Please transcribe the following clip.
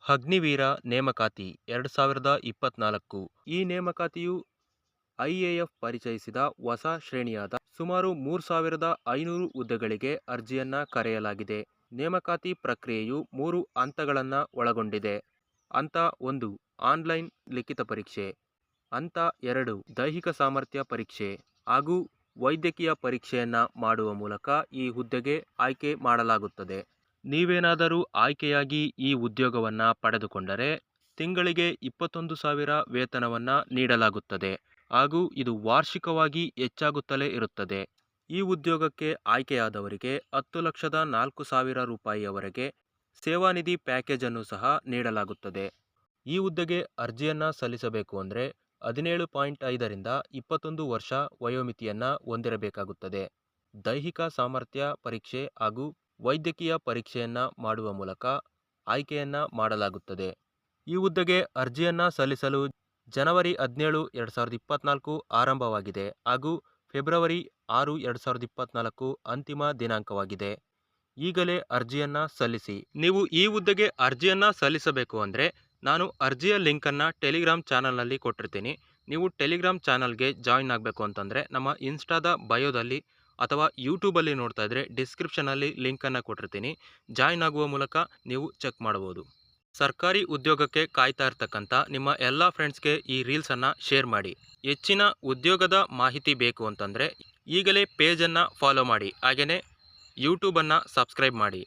ಅಗ್ನಿವೀರ ನೇಮಕಾತಿ 2024 ಈ ನೇಮಕಾತಿಯು ಐಎಎಫ್ ಪರಿಚಯಿಸಿದ ಹೊಸ ಶ್ರೇಣಿಯಾದ ಸುಮಾರು 3500 ಹುದ್ದೆಗಳಿಗೆ ಅರ್ಜಿಯನ್ನ ಕರೆಯಲಾಗಿದೆ. ನೇಮಕಾತಿ ಪ್ರಕ್ರಿಯೆಯು 3 ಹಂತಗಳನ್ನು ಒಳಗೊಂಡಿದೆ. ಹಂತ 1 ಆನ್ಲೈನ್ ಲಿಖಿತ ಪರೀಕ್ಷೆ, ಹಂತ 2 ದೈಹಿಕ ಸಾಮರ್ಥ್ಯ ಪರೀಕ್ಷೆ ಹಾಗೂ ವೈದ್ಯಕೀಯ ಪರೀಕ್ಷೆಯನ್ನ ಮಾಡುವ ಮೂಲಕ ಈ ಹುದ್ದೆಗೆ ಆಯ್ಕೆ ಮಾಡಲಾಗುತ್ತದೆ. ನೀವೇನಾದರೂ ಆಯ್ಕೆಯಾಗಿ ಈ ಉದ್ಯೋಗವನ್ನ ಪಡೆದುಕೊಂಡರೆ ತಿಂಗಳಿಗೆ 21,000 ವೇತನವನ್ನ ನೀಡಲಾಗುತ್ತದೆ ಹಾಗೂ ಇದು ವಾರ್ಷಿಕವಾಗಿ ಹೆಚ್ಚಾಗುತ್ತಲೇ ಇರುತ್ತದೆ. ಈ ಉದ್ಯೋಗಕ್ಕೆ ಆಯ್ಕೆಯಾದವರಿಗೆ 10,04,000 ರೂಪಾಯಿಯವರೆಗೆ ಸೇವಾನಿಧಿ ಪ್ಯಾಕೇಜ್ ಅನ್ನು ಸಹ ನೀಡಲಾಗುತ್ತದೆ. ಈ ಹುದ್ದೆಗೆ ಅರ್ಜಿಯನ್ನ ಸಲ್ಲಿಸಬೇಕು ಅಂದರೆ 17.5ರಿಂದ 21 ವರ್ಷ ವಯೋಮಿತಿಯನ್ನ ಹೊಂದಿರಬೇಕಾಗುತ್ತದೆ. ದೈಹಿಕ ಸಾಮರ್ಥ್ಯ ಪರೀಕ್ಷೆ ಹಾಗೂ ವೈದ್ಯಕೀಯ ಪರೀಕ್ಷೆಯನ್ನ ಮಾಡುವ ಮೂಲಕ ಆಯ್ಕೆಯನ್ನ ಮಾಡಲಾಗುತ್ತದೆ. ಈ ಹುದ್ದೆಗೆ ಅರ್ಜಿಯನ್ನ ಸಲ್ಲಿಸಲು ಜನವರಿ 17, 2024 ಆರಂಭವಾಗಿದೆ ಹಾಗೂ ಫೆಬ್ರವರಿ 6, 2024 ಅಂತಿಮ ದಿನಾಂಕವಾಗಿದೆ. ಈಗಲೇ ಅರ್ಜಿಯನ್ನ ಸಲ್ಲಿಸಿ. ನೀವು ಈ ಹುದ್ದೆಗೆ ಅರ್ಜಿಯನ್ನ ಸಲ್ಲಿಸಬೇಕು ಅಂದರೆ ನಾನು ಅರ್ಜಿಯ ಲಿಂಕನ್ನು ಟೆಲಿಗ್ರಾಮ್ ಚಾನಲ್ನಲ್ಲಿ ಕೊಟ್ಟಿರ್ತೀನಿ. ನೀವು ಟೆಲಿಗ್ರಾಮ್ ಚಾನಲ್ಗೆ ಜಾಯಿನ್ ಆಗಬೇಕು ಅಂತಂದರೆ ನಮ್ಮ ಇನ್ಸ್ಟಾದ ಬಯೋದಲ್ಲಿ ಅಥವಾ ಯೂಟ್ಯೂಬಲ್ಲಿ ನೋಡ್ತಾ ಇದ್ದರೆ ಡಿಸ್ಕ್ರಿಪ್ಷನಲ್ಲಿ ಲಿಂಕನ್ನು ಕೊಟ್ಟಿರ್ತೀನಿ. ಜಾಯಿನ್ ಆಗುವ ಮೂಲಕ ನೀವು ಚೆಕ್ ಮಾಡ್ಬೋದು. ಸರ್ಕಾರಿ ಉದ್ಯೋಗಕ್ಕೆ ಕಾಯ್ತಾ ಇರ್ತಕ್ಕಂಥ ನಿಮ್ಮ ಎಲ್ಲ ಫ್ರೆಂಡ್ಸ್ಗೆ ಈ ರೀಲ್ಸನ್ನು ಶೇರ್ ಮಾಡಿ. ಹೆಚ್ಚಿನ ಉದ್ಯೋಗದ ಮಾಹಿತಿ ಬೇಕು ಅಂತಂದರೆ ಈಗಲೇ ಪೇಜನ್ನು ಫಾಲೋ ಮಾಡಿ, ಹಾಗೆಯೇ ಯೂಟ್ಯೂಬನ್ನು ಸಬ್ಸ್ಕ್ರೈಬ್ ಮಾಡಿ.